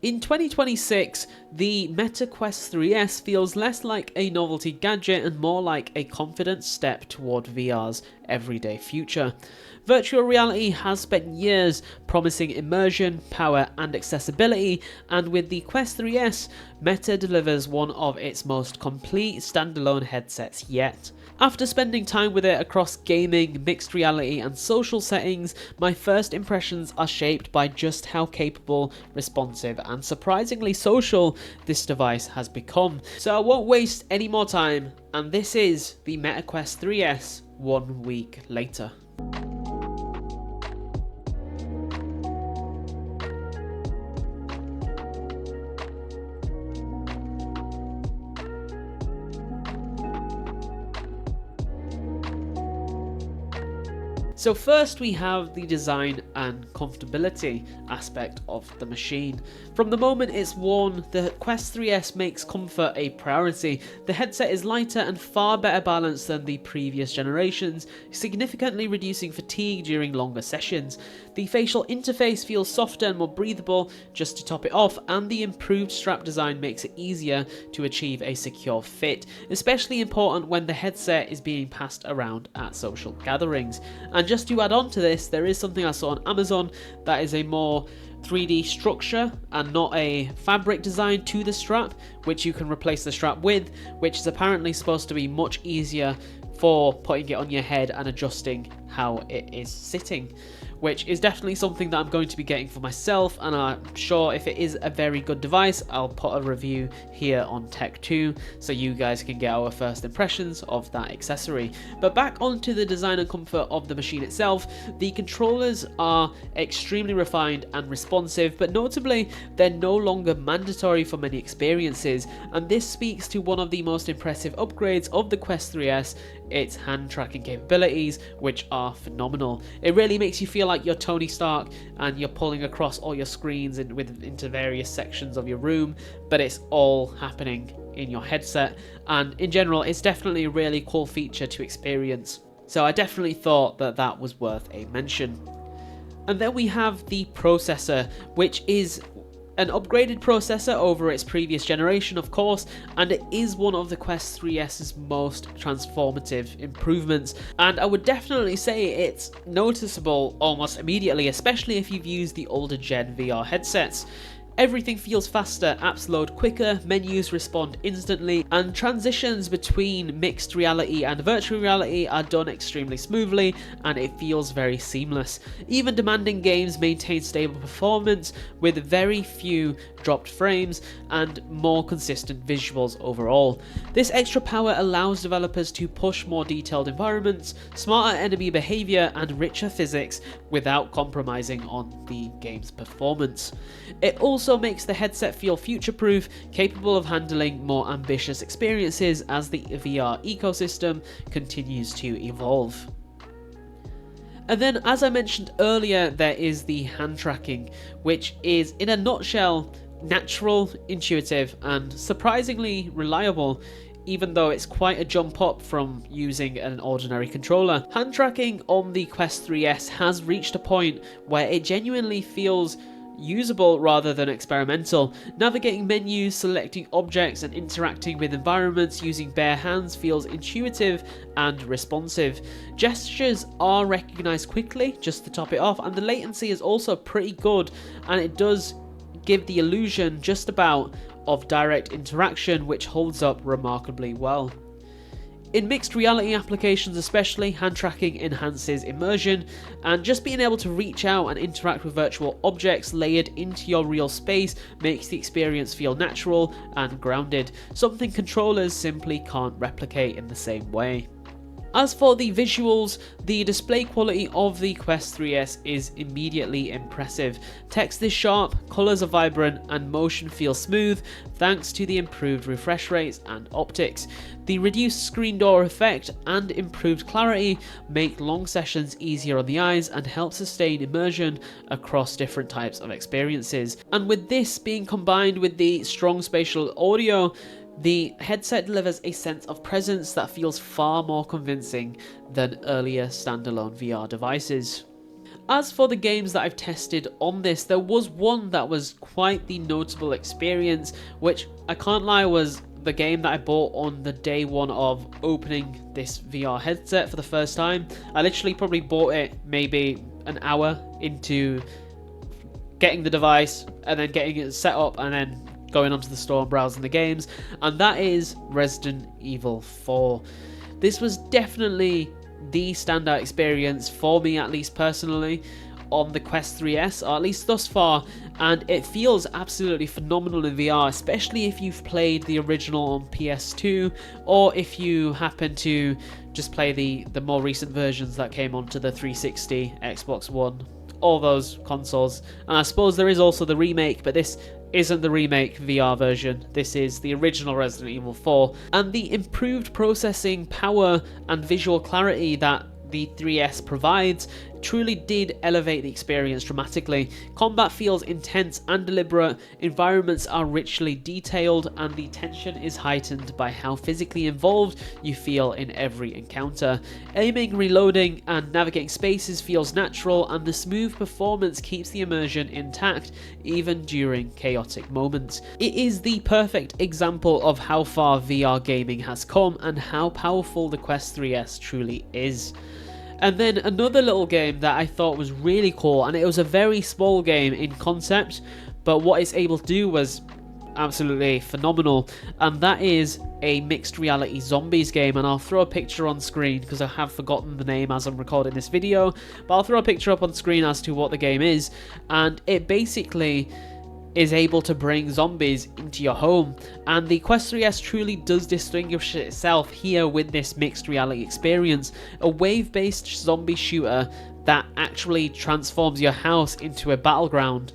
In 2026, the Meta Quest 3S feels less like a novelty gadget and more like a confident step toward VR's everyday future. Virtual reality has spent years promising immersion, power, and accessibility, and with the Quest 3S, Meta delivers one of its most complete standalone headsets yet. After spending time with it across gaming, mixed reality, and social settings, my first impressions are shaped by just how capable, responsive, and surprisingly social this device has become. So I won't waste any more time, and this is the Meta Quest 3S 1 week later. So first we have the design and comfortability aspect of the machine. From the moment it's worn, the Quest 3S makes comfort a priority. The headset is lighter and far better balanced than the previous generations, significantly reducing fatigue during longer sessions. The facial interface feels softer and more breathable, just to top it off, and the improved strap design makes it easier to achieve a secure fit, especially important when the headset is being passed around at social gatherings. And just to add on to this, there is something I saw on Amazon that is a more 3D structure and not a fabric design to the strap, which you can replace the strap with, which is apparently supposed to be much easier for putting it on your head and adjusting how it is sitting, which is definitely something that I'm going to be getting for myself, and I'm sure if it is a very good device, I'll put a review here on TechTwo so you guys can get our first impressions of that accessory. But back onto the design and comfort of the machine itself, the controllers are extremely refined and responsive, but notably they're no longer mandatory for many experiences, and this speaks to one of the most impressive upgrades of the Quest 3S, its hand tracking capabilities, which are phenomenal. It really makes you feel like you're Tony Stark and you're pulling across all your screens into various sections of your room, but it's all happening in your headset, and in general it's definitely a really cool feature to experience. So I definitely thought that that was worth a mention. And then we have the processor, which is an upgraded processor over its previous generation, of course, and it is one of the Quest 3S's most transformative improvements, and I would definitely say it's noticeable almost immediately, especially if you've used the older gen VR headsets. Everything feels faster, apps load quicker, menus respond instantly, and transitions between mixed reality and virtual reality are done extremely smoothly, and it feels very seamless. Even demanding games maintain stable performance with very few dropped frames and more consistent visuals overall. This extra power allows developers to push more detailed environments, smarter enemy behavior, and richer physics without compromising on the game's performance. It also makes the headset feel future-proof, capable of handling more ambitious experiences as the VR ecosystem continues to evolve. And then, as I mentioned earlier, there is the hand tracking, which is, in a nutshell, natural, intuitive, and surprisingly reliable, even though it's quite a jump up from using an ordinary controller. Hand tracking on the Quest 3S has reached a point where it genuinely feels usable rather than experimental. Navigating menus, selecting objects, and interacting with environments using bare hands feels intuitive and responsive. Gestures are recognized quickly, just to top it off, and the latency is also pretty good, and it does give the illusion just about of direct interaction, which holds up remarkably well. In mixed reality applications especially, hand tracking enhances immersion, and just being able to reach out and interact with virtual objects layered into your real space makes the experience feel natural and grounded, something controllers simply can't replicate in the same way. As for the visuals, the display quality of the Quest 3S is immediately impressive. Text is sharp, colours are vibrant, and motion feels smooth thanks to the improved refresh rates and optics. The reduced screen door effect and improved clarity make long sessions easier on the eyes and help sustain immersion across different types of experiences. And with this being combined with the strong spatial audio, the headset delivers a sense of presence that feels far more convincing than earlier standalone VR devices. As for the games that I've tested on this, there was one that was quite the notable experience, which I can't lie was the game that I bought on the day one of opening this VR headset for the first time. I literally probably bought it maybe an hour into getting the device and then getting it set up and then going onto the store and browsing the games, and that is Resident Evil 4. This was definitely the standout experience for me, at least personally, on the Quest 3S, or at least thus far, and it feels absolutely phenomenal in VR, especially if you've played the original on PS2, or if you happen to just play the more recent versions that came onto the 360, Xbox One, all those consoles. And I suppose there is also the remake, but this isn't the remake VR version. This is the original Resident Evil 4. And the improved processing power and visual clarity that the 3S provides truly did elevate the experience dramatically. Combat feels intense and deliberate, environments are richly detailed, and the tension is heightened by how physically involved you feel in every encounter. Aiming, reloading, and navigating spaces feels natural, and the smooth performance keeps the immersion intact even during chaotic moments. It is the perfect example of how far VR gaming has come and how powerful the Quest 3S truly is. And then another little game that I thought was really cool, and it was a very small game in concept, but what it's able to do was absolutely phenomenal, and that is a mixed reality zombies game. And I'll throw a picture on screen because I have forgotten the name as I'm recording this video, but I'll throw a picture up on screen as to what the game is, and it basically is able to bring zombies into your home, and the Quest 3S truly does distinguish itself here with this mixed reality experience. A wave-based zombie shooter that actually transforms your house into a battleground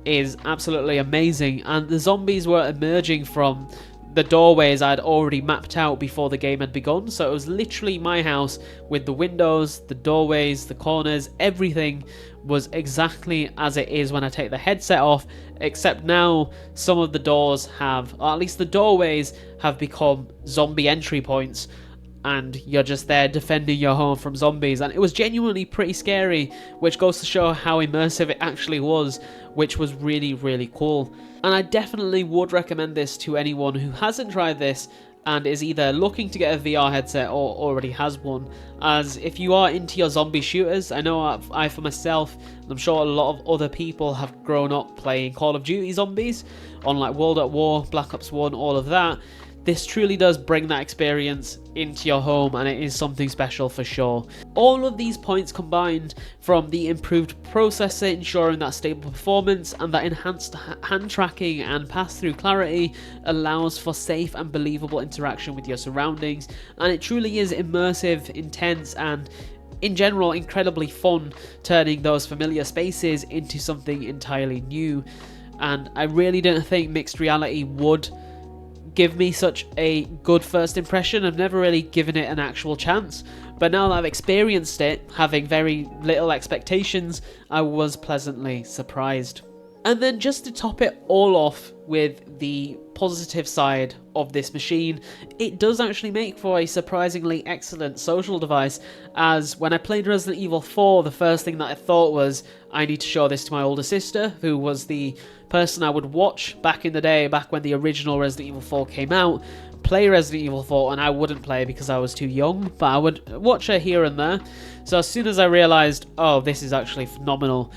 is absolutely amazing, and the zombies were emerging from the doorways I'd already mapped out before the game had begun, so it was literally my house with the windows, the doorways, the corners, everything was exactly as it is when I take the headset off, except now some of the doors have, or at least the doorways have become zombie entry points, and you're just there defending your home from zombies, and it was genuinely pretty scary, which goes to show how immersive it actually was, which was really, really cool. And I definitely would recommend this to anyone who hasn't tried this and is either looking to get a VR headset or already has one, as if you are into your zombie shooters, I know I for myself, and I'm sure a lot of other people have grown up playing Call of Duty zombies on like World at War, Black Ops 1, all of that. This truly does bring that experience into your home, and it is something special for sure. All of these points combined, from the improved processor ensuring that stable performance and that enhanced hand tracking and pass-through clarity, allows for safe and believable interaction with your surroundings, and it truly is immersive, intense, and in general incredibly fun, turning those familiar spaces into something entirely new. And I really didn't think mixed reality would give me such a good first impression. I've never really given it an actual chance, but now that I've experienced it, having very little expectations, I was pleasantly surprised. And then just to top it all off with the positive side of this machine, it does actually make for a surprisingly excellent social device, as when I played Resident Evil 4, the first thing that I thought was, I need to show this to my older sister, who was the person I would watch back in the day, back when the original Resident Evil 4 came out, play Resident Evil 4, and I wouldn't play because I was too young, but I would watch her here and there. So as soon as I realised, oh, this is actually phenomenal,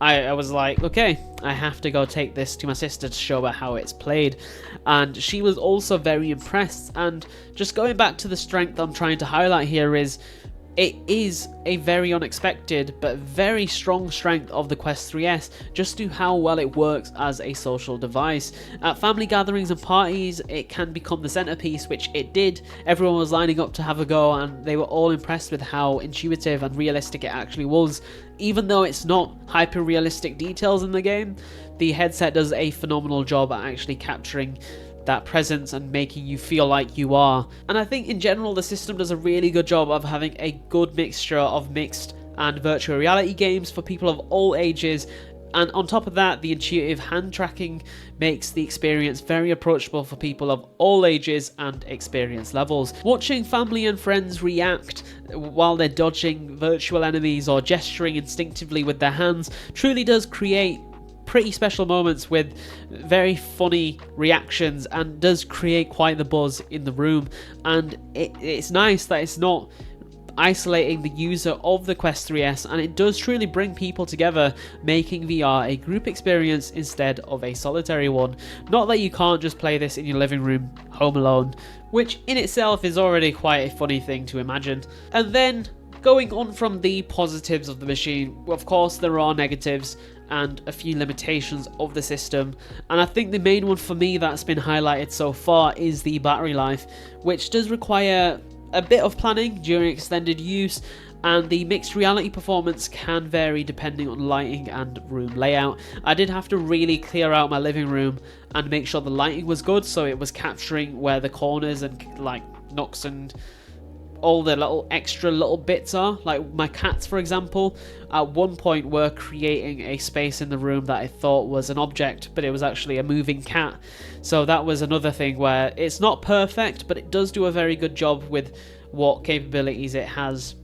I was like, okay, I have to go take this to my sister to show her how it's played. And she was also very impressed. And just going back to the strength I'm trying to highlight here is, it is a very unexpected but very strong strength of the Quest 3S, just to how well it works as a social device. At family gatherings and parties, it can become the centerpiece, which it did. Everyone was lining up to have a go, and they were all impressed with how intuitive and realistic it actually was. Even though it's not hyper-realistic details in the game, the headset does a phenomenal job at actually capturing that presence and making you feel like you are. And I think in general the system does a really good job of having a good mixture of mixed and virtual reality games for people of all ages, And on top of that, the intuitive hand tracking makes the experience very approachable for people of all ages and experience levels. Watching family and friends react while they're dodging virtual enemies or gesturing instinctively with their hands truly does create pretty special moments with very funny reactions, and does create quite the buzz in the room. And it's nice that it's not isolating the user of the Quest 3S, and it does truly bring people together, making VR a group experience instead of a solitary one. Not that you can't just play this in your living room home alone, which in itself is already quite a funny thing to imagine. And then going on from the positives of the machine, of course there are negatives and a few limitations of the system, and I think the main one for me that's been highlighted so far is the battery life, which does require a bit of planning during extended use, and the mixed reality performance can vary depending on lighting and room layout. I did have to really clear out my living room and make sure the lighting was good, so it was capturing where the corners and like nooks and all the little extra little bits are. Like my cats, for example, at one point were creating a space in the room that I thought was an object, but it was actually a moving cat. So that was another thing where it's not perfect, but it does do a very good job with what capabilities it has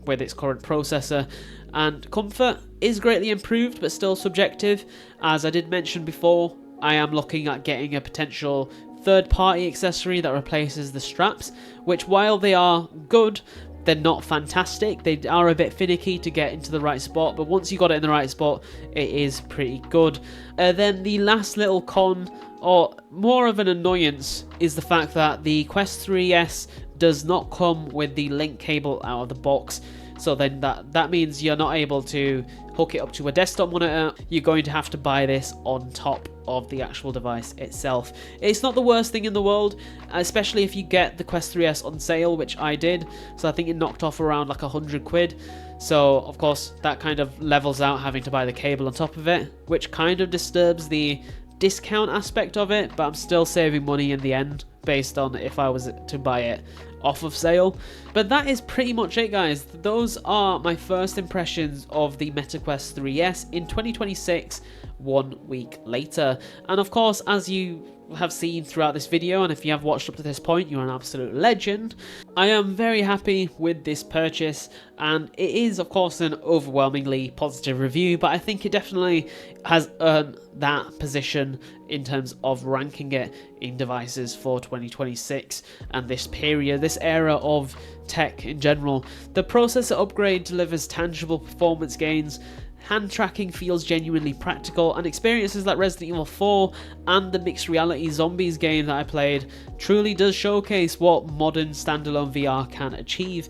with its current processor. And comfort is greatly improved, but still subjective. As I did mention before, I am looking at getting a potential third-party accessory that replaces the straps, which while they are good, they're not fantastic. They are a bit finicky to get into the right spot, but once you got it in the right spot, it is pretty good. Then the last little con, or more of an annoyance, is the fact that the Quest 3S does not come with the link cable out of the box. So then that means you're not able to hook it up to a desktop monitor. You're going to have to buy this on top of the actual device itself. It's not the worst thing in the world, especially if you get the Quest 3S on sale, which I did. So I think it knocked off around like 100 quid. So of course that kind of levels out having to buy the cable on top of it, which kind of disturbs the discount aspect of it, but I'm still saving money in the end based on if I was to buy it off of sale. But that is pretty much it, guys. Those are my first impressions of the MetaQuest 3S in 2026, 1 week later. And of course, as you have seen throughout this video, and if you have watched up to this point, you're an absolute legend, I am very happy with this purchase, and it is of course an overwhelmingly positive review, but I think it definitely has earned that position in terms of ranking it in devices for 2026 and this period, this era of tech in general. The processor upgrade delivers tangible performance gains, hand tracking feels genuinely practical, and experiences like Resident Evil 4 and the mixed reality zombies game that I played truly does showcase what modern standalone VR can achieve.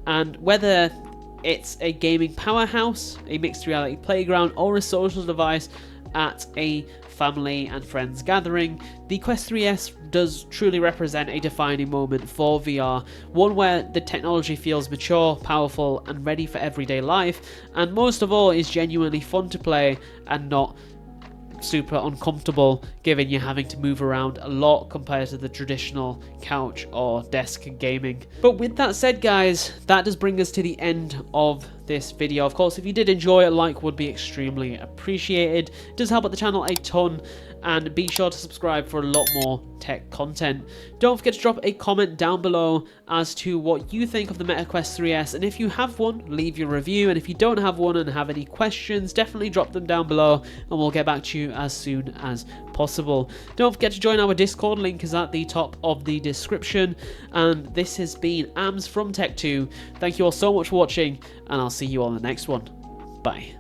And whether it's a gaming powerhouse, a mixed reality playground, or a social device at a family and friends gathering, the Quest 3S does truly represent a defining moment for VR, one where the technology feels mature, powerful, and ready for everyday life, and most of all is genuinely fun to play and not super uncomfortable, given you're having to move around a lot compared to the traditional couch or desk gaming. But with that said, guys, that does bring us to the end of this video. Of course, if you did enjoy, a like would be extremely appreciated. It does help out the channel a ton, and be sure to subscribe for a lot more tech content. Don't forget to drop a comment down below as to what you think of the MetaQuest 3S, and if you have one, leave your review, and if you don't have one and have any questions, definitely drop them down below and we'll get back to you as soon as possible. Don't forget to join our Discord, link is at the top of the description, and this has been Ams from TechTwo. Thank you all so much for watching, and I'll see you on the next one. Bye.